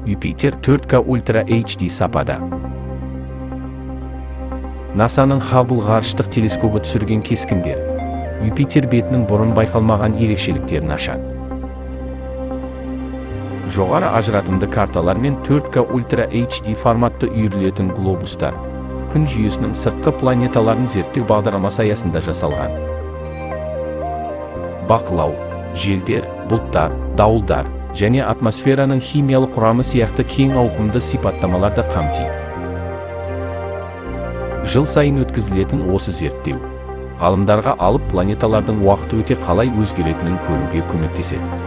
Юпитер 4К Ультра HD сапада. НАСА-ның Хаббл ғарыштық телескопы түсірген кескіндер. Юпитер бетінің бұрын байқалмаған ерекшеліктерін ашады. Жоғары ажыратымды карталар мен 4К Ультра HD форматты үйірілетін глобустар. Күн жүйесінің сыртқы планеталарын зерттеу бағдарламасы аясында жасалған. Бақылау, желдер, бұлттар, дауылдар және атмосфераның химиялық құрамы сияқты кең ауқымды сипаттамаларды қамтиды. Жыл сайын өткізілетін осы зерттеу ғалымдарға алып планеталардың уақыт өте қалай өзгеретінін көруге көмектеседі.